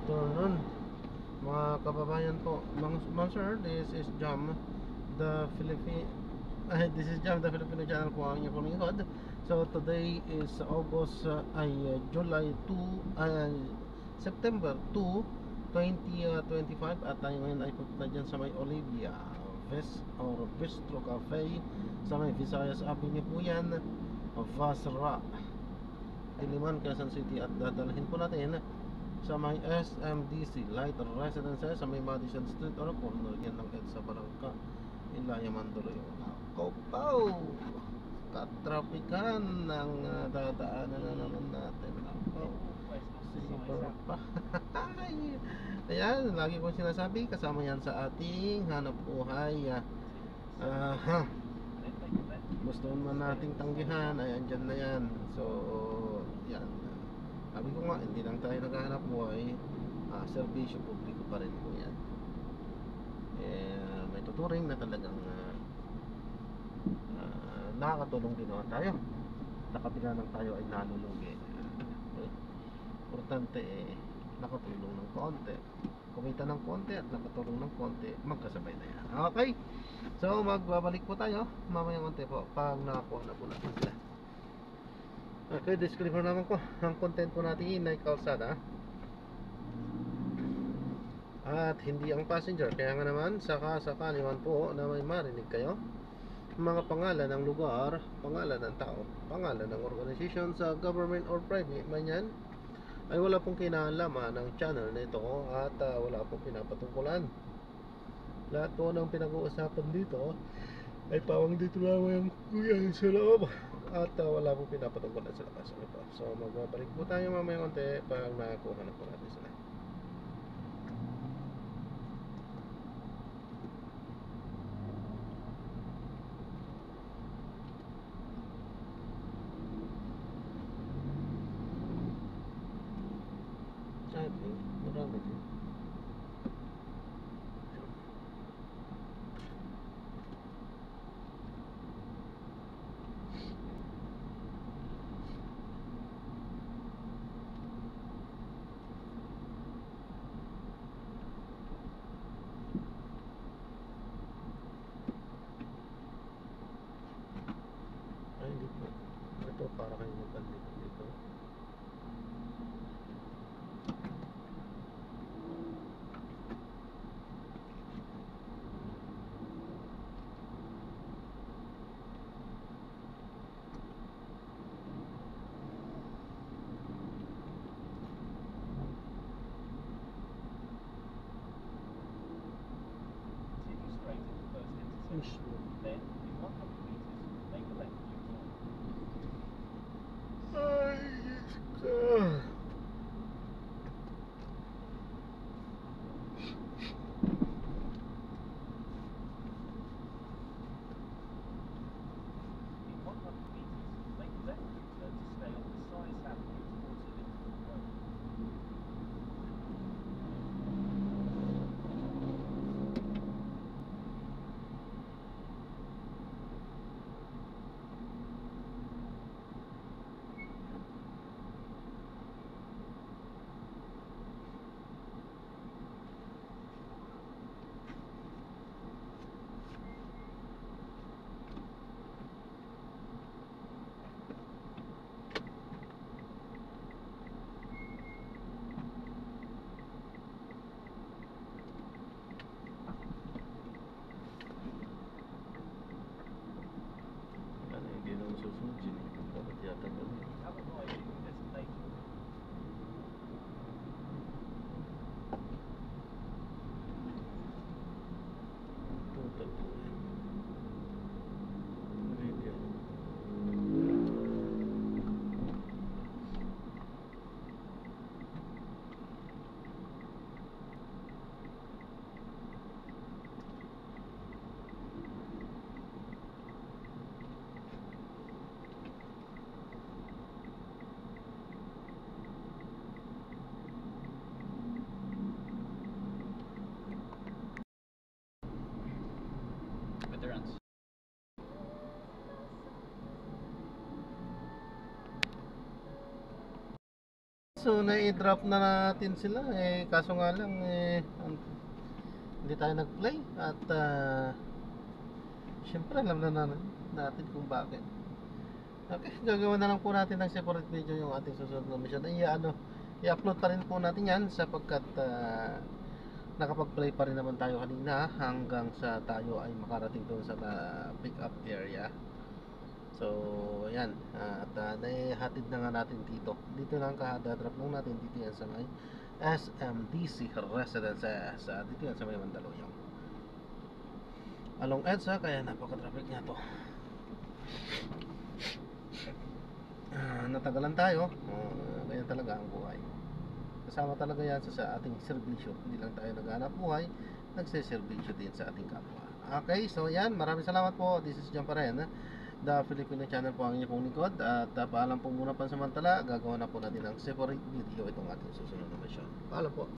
afternoon, mga kababayan po. Ma'am sir, this is Jam, the Philippine this is Jam, the Filipino channel po ang inyong lingkod. So today is August July 2 September 2 2025 at tayo ngayon ay pupunta dyan sa may Olivia Bistro Cafe sa may Visayas Avenue po yan, Vasra, Diliman, Quezon City, at dadalhin po natin sa may SMDC Light Residences sa may Madison Street or corner yan ng EDSA Barangka, Ilaya, Mandaluyong. Kopaw! Katrapikan ng dadaanan na naman natin. Kopaw! Silver pa. Ayan, lagi kong sinasabi, kasama yan sa ating hanap buhay. Gusto man nating tanggihan, ay andyan na yan. So, yan. Sabi ko nga, hindi lang tayo naghahanap buhay, serbisyo publiko pa rin po yan. May tuturing na talagang nakakatulong din naman tayo. Nakapila ng tayo ay nalulugi. Importante nakatulong ng konti, kumita ng konti at nakatulong ng konti, magkasabay na yan. Okay, so magbabalik po tayo mamayang konti po pag nakakuha na po natin sila. Okay, disclaimer naman ko, ang content po natin ay kalsada at hindi ang passenger. Kaya nga naman, sakali man po na may marinig kayo mga pangalan ng lugar, pangalan ng tao, pangalan ng organization sa government or private man yan, ay wala pong kinalaman ng channel na ito at wala pong pinapatungkulan. Lahat po ng pinag-uusapan dito ay pawang dito lamang yan sa loob at wala pong pinapatungkulan sa labas. So magbabalik po tayo mamaya konti pag nakakuha na po natin sila. Marami din. Ay, hindi po. Ito para kayo magkandito dito. Then, in 100 meters, make a left U-turn. Ay, Diyos ko. In 100 meters, make a left U-turn to stay on Visayas Avenue towards Liverpool Road. so na-drop na natin sila kaso nga lang hindi tayo nag-play at syempre alam na natin kung bakit. Okay, gagawin na lang po natin ng separate video yung ating susunod na mission. I-upload pa rin po natin yan sapagkat nakapag-play pa rin naman tayo kanina hanggang sa tayo ay makarating doon sa pick up area. So, yan. At naihatid na nga natin dito. Dito lang drop lang natin dito yan sa may SMDC Residences. Dito yan sa may Mandaluyong. Along EDSA, kaya napaka-traffic niya to. Natagalan tayo. Kaya talaga ang buhay. Kasama talaga yan sa ating serbisyo. Hindi lang tayo naghanap buhay, nagsiservisyo din sa ating kapwa. Okay, so yan. Maraming salamat po. This is John pa rin. The Filipino Channel po ang inyong likod. At paalam po muna pansamantala. Gagawa na po natin ng separate video itong ating susunod na mission. Paalam po.